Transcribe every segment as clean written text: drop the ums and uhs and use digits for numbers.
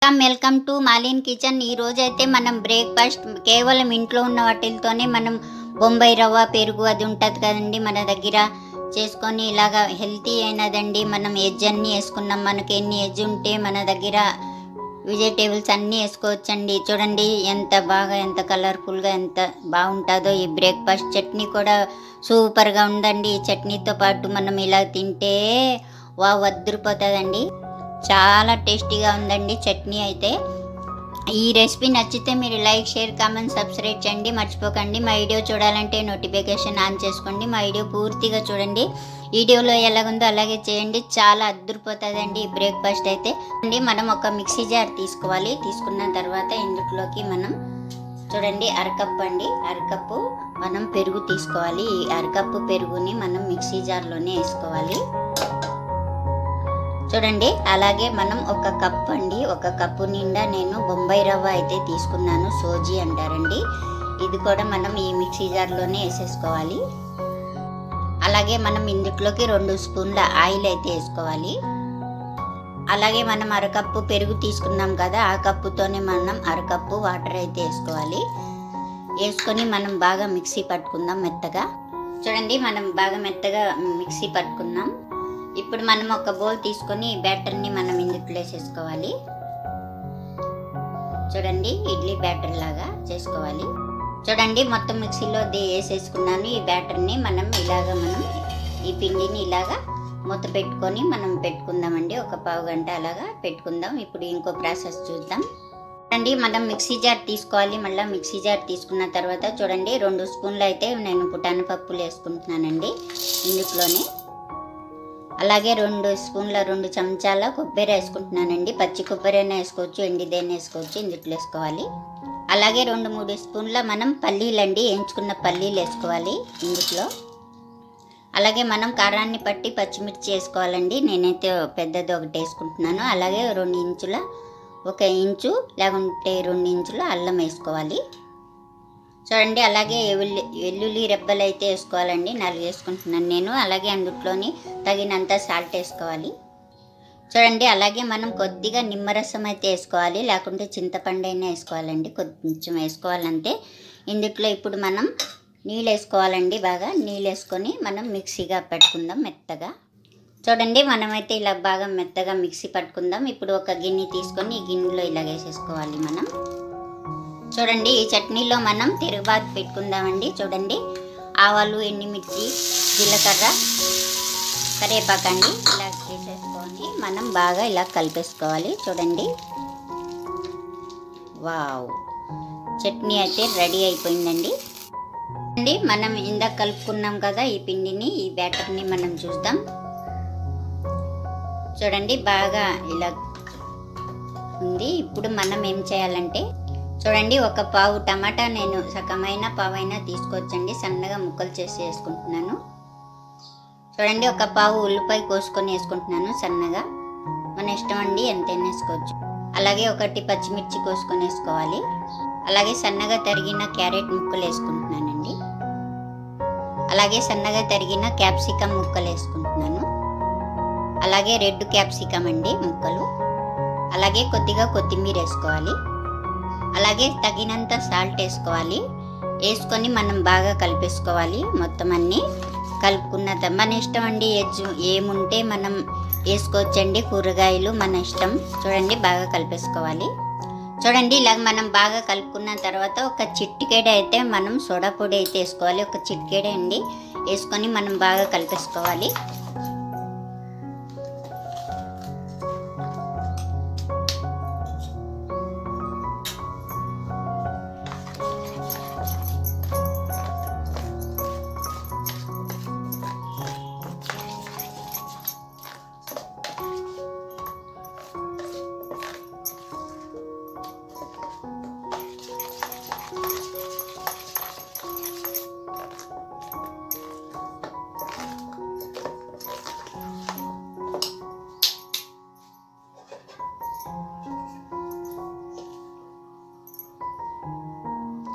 Welcome to మాలిన్ kitchen. ఈ రోజు అయితే మనం బ్రేక్ఫాస్ట్ కేవలం ఇంట్లో ఉన్న వాటితోనే మనం బొంబాయి రవ్వ పెరుగు అది ఉంటుంది కదండి మన దగ్గర చేసుకొని ఇలాగా హెల్తీ అయినదండి. మనం ఎగ్ అన్నీ వేసుకున్నాం, మనకి ఎన్ని ఎగ్ ఉంటే మన దగ్గర వెజిటేబుల్స్ అన్నీ వేసుకోవచ్చండి. చూడండి ఎంత కలర్ఫుల్గా ఎంత బాగుంటుందో ఈ బ్రేక్ఫాస్ట్. చట్నీ కూడా సూపర్గా ఉందండి. ఈ చట్నీతో పాటు మనం ఇలా తింటే వదిలిపోతుందండి. చాలా టేస్టీగా ఉందండి చట్నీ అయితే. ఈ రెసిపీ నచ్చితే మీరు లైక్, షేర్, కామెంట్, సబ్స్క్రైబ్ చేయండి మర్చిపోకండి. మా వీడియో చూడాలంటే నోటిఫికేషన్ ఆన్ చేసుకోండి. మా వీడియో పూర్తిగా చూడండి. వీడియోలో ఎలాగుందో అలాగే చేయండి. చాలా అద్దరిపోతుందండి ఈ బ్రేక్ఫాస్ట్ అయితే. మనం ఒక మిక్సీ జార్ తీసుకోవాలి. తీసుకున్న తర్వాత ఇందులోకి మనం చూడండి అరకప్పు మనం పెరుగు తీసుకోవాలి. ఈ అరకప్పు పెరుగుని మనం మిక్సీ జార్లోనే వేసుకోవాలి. చూడండి అలాగే మనం ఒక కప్పు నిండా నేను బొంబాయి రవ్వ అయితే తీసుకున్నాను. సోజీ అంటారండి. ఇది కూడా మనం ఈ మిక్సీ జార్లోనే వేసేసుకోవాలి. అలాగే మనం ఇందులోకి 2 స్పూన్ల ఆయిల్ అయితే వేసుకోవాలి. అలాగే మనం అరకప్పు పెరుగు తీసుకున్నాం కదా, ఆ కప్పుతోనే మనం అరకప్పు వాటర్ అయితే వేసుకోవాలి. వేసుకొని మనం బాగా మిక్సీ పట్టుకుందాం మెత్తగా. చూడండి మనం బాగా మెత్తగా మిక్సీ పట్టుకున్నాం. ఇప్పుడు మనం ఒక బౌల్ తీసుకొని ఈ బ్యాటర్ని మనం ఇందులో వేసేసుకోవాలి. చూడండి ఇడ్లీ బ్యాటర్ లాగా చేసుకోవాలి. చూడండి మొత్తం మిక్సీలో వేసేసుకున్నాను. ఈ బ్యాటర్ని మనం ఈ పిండిని ఇలాగా మూత పెట్టుకొని మనం పెట్టుకుందామండి. ఒక పావు గంట అలాగా పెట్టుకుందాం. ఇప్పుడు ఇంకో ప్రాసెస్ చూద్దాం. చూడండి మనం మిక్సీ జార్ తీసుకోవాలి. మళ్ళీ మిక్సీ జార్ తీసుకున్న తర్వాత చూడండి 2 స్పూన్లు అయితే నేను పుటాన పప్పులు వేసుకుంటున్నానండి ఇందులోనే. అలాగే 2 చెంచాల కొబ్బరి వేసుకుంటున్నానండి. పచ్చి కొబ్బరి అయినా వేసుకోవచ్చు, ఎండిదైనా వేసుకోవచ్చు. ఇందులో వేసుకోవాలి. అలాగే 2-3 స్పూన్ల మనం పల్లీలండి, వేయించుకున్న పల్లీలు వేసుకోవాలి ఇందులో. అలాగే మనం కారాన్ని పట్టి పచ్చిమిర్చి వేసుకోవాలండి. నేనైతే పెద్దది ఒకటి వేసుకుంటున్నాను. అలాగే 1 ఇంచు లేకుంటే 2 ఇంచుల అల్లం వేసుకోవాలి. చూడండి అలాగే వెల్లుల్లి రెబ్బలు అయితే వేసుకోవాలండి. 4 వేసుకుంటున్నాను నేను. అలాగే అందులోని తగినంత సాల్ట్ వేసుకోవాలి. చూడండి అలాగే మనం కొద్దిగా నిమ్మరసం అయితే వేసుకోవాలి, లేకుంటే చింతపండు అయినా వేసుకోవాలండి. కొంచెం వేసుకోవాలంటే. ఇందులో ఇప్పుడు మనం నీళ్ళు వేసుకోవాలండి. బాగా నీళ్ళు వేసుకొని మనం మిక్సీగా పెట్టుకుందాం మెత్తగా. చూడండి మనమైతే ఇలా బాగా మెత్తగా మిక్సీ పట్టుకుందాం. ఇప్పుడు ఒక గిన్నె తీసుకొని ఈ గిన్నెలో ఇలా వేసేసుకోవాలి మనం. చూడండి ఈ చట్నీలో మనం తిరుగుబాతు పెట్టుకుందామండి. చూడండి ఆవాలు, ఎండుమిర్చి, జీలకర్ర, కరివేపాకండి ఇలా వేసేసుకొని మనం బాగా ఇలా కలిపేసుకోవాలి. చూడండి వావ్, చట్నీ అయితే రెడీ అయిపోయిందండి. మనం ఇందాక కలుపుకున్నాం కదా ఈ పిండిని, ఈ బ్యాటర్ని మనం చూద్దాం. చూడండి బాగా ఇలా ఉంది. ఇప్పుడు మనం ఏం చేయాలంటే చూడండి ఒక పావు టమాటా, నేను సగమైన పావైనా తీసుకోవచ్చండి, సన్నగా ముక్కలు చేసి వేసుకుంటున్నాను. చూడండి ఒక పావు ఉల్లిపాయ కోసుకొని వేసుకుంటున్నాను సన్నగా, మన ఇష్టం అండి ఎంతైనా వేసుకోవచ్చు. అలాగే 1 పచ్చిమిర్చి కోసుకొని వేసుకోవాలి. అలాగే సన్నగా తరిగిన క్యారెట్ ముక్కలు వేసుకుంటున్నానండి. అలాగే సన్నగా తరిగిన క్యాప్సికమ్ ముక్కలు వేసుకుంటున్నాను. అలాగే రెడ్ క్యాప్సికమ్ అండి ముక్కలు. అలాగే కొద్దిగా కొత్తిమీర వేసుకోవాలి. అలాగే తగినంత సాల్ట్ వేసుకోవాలి. వేసుకొని మనం బాగా కలిపేసుకోవాలి. మొత్తం అన్నీ కలుపుకున్న మన ఇష్టం అండి. ఏముంటే మనం వేసుకోవచ్చండి, కూరగాయలు మన ఇష్టం. చూడండి బాగా కలిపేసుకోవాలి. చూడండి ఇలా మనం బాగా కలుపుకున్న తర్వాత ఒక చిటికెడ అయితే మనం సోడా పొడి అయితే వేసుకోవాలి. ఒక చిటికెడ అండి వేసుకొని మనం బాగా కలిపేసుకోవాలి.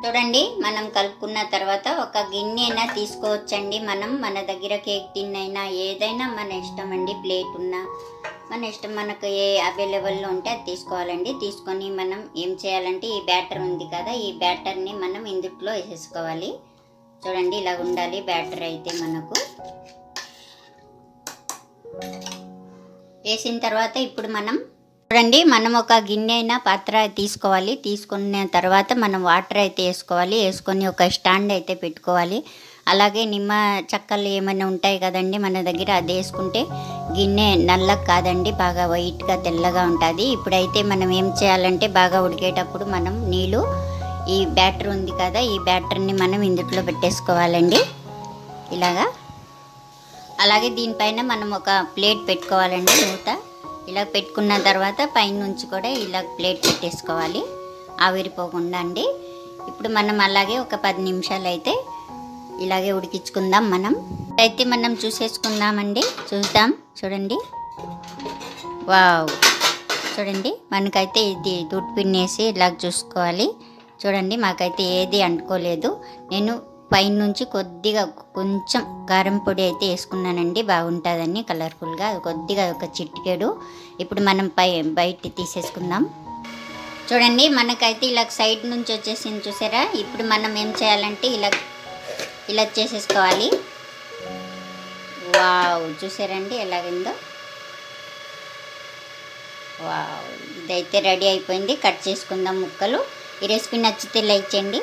చూడండి మనం కలుపుకున్న తర్వాత ఒక గిన్నె అయినా తీసుకోవచ్చండి. మనం మన దగ్గర కేక్ టిన్ అయినా ఏదైనా మన ఇష్టం అండి. ప్లేట్ ఉన్నా మన ఇష్టం, మనకు ఏ అవైలబుల్లో ఉంటే అది తీసుకోవాలండి. తీసుకొని మనం ఏం చేయాలంటే ఈ బ్యాటర్ ఉంది కదా, ఈ బ్యాటర్ని మనం ఇందులో వేసేసుకోవాలి. చూడండి ఇలా ఉండాలి బ్యాటర్ అయితే మనకు. వేసిన తర్వాత ఇప్పుడు చూడండి మనం ఒక గిన్నె అయినా పాత్ర తీసుకోవాలి. తీసుకున్న తర్వాత మనం వాటర్ అయితే వేసుకోవాలి. వేసుకొని ఒక స్టాండ్ అయితే పెట్టుకోవాలి. అలాగే నిమ్మ చెక్కలు ఏమైనా ఉంటాయి కదండి మన దగ్గర, అది వేసుకుంటే గిన్నె నల్లగా కాదండి, బాగా వైట్గా తెల్లగా ఉంటుంది. ఇప్పుడైతే మనం ఏం చేయాలంటే బాగా ఉడికేటప్పుడు మనం నీళ్ళు, ఈ బ్యాటర్ ఉంది కదా, ఈ బ్యాటర్ని మనం ఇందులో పెట్టేసుకోవాలండి ఇలాగా. అలాగే దీనిపైన మనం ఒక ప్లేట్ పెట్టుకోవాలండి, మూత ఇలా పెట్టుకున్న తర్వాత పైనుంచి కూడా ఇలా ప్లేట్ పెట్టేసుకోవాలి ఆవిరిపోకుండా అండి. ఇప్పుడు మనం అలాగే ఒక 10 నిమిషాలు అయితే ఇలాగే ఉడికించుకుందాం. మనం చూసేసుకుందామండి. చూద్దాం. చూడండి, వావ్, చూడండి మనకైతే ఇది దుడ్డు పిన్నేసి ఇలా చూసుకోవాలి. చూడండి మాకైతే ఏది అంటుకోలేదు. నేను పైనుంచి కొద్దిగా కొంచెం కారం పొడి అయితే వేసుకున్నానండి, బాగుంటుందని కలర్ఫుల్గా. కొద్దిగా ఒక చిటికెడు. ఇప్పుడు మనం బయట తీసేసుకుందాం. చూడండి మనకైతే ఇలా సైడ్ నుంచి వచ్చేసింది చూసారా. ఇప్పుడు మనం ఏం చేయాలంటే ఇలా చేసేసుకోవాలి. వావ్, చూసారండి ఎలాగైందో. వావ్, ఇదైతే రెడీ అయిపోయింది. కట్ చేసుకుందాం ముక్కలు. ఈ రెసిపీ నచ్చితే లైక్ చేయండి.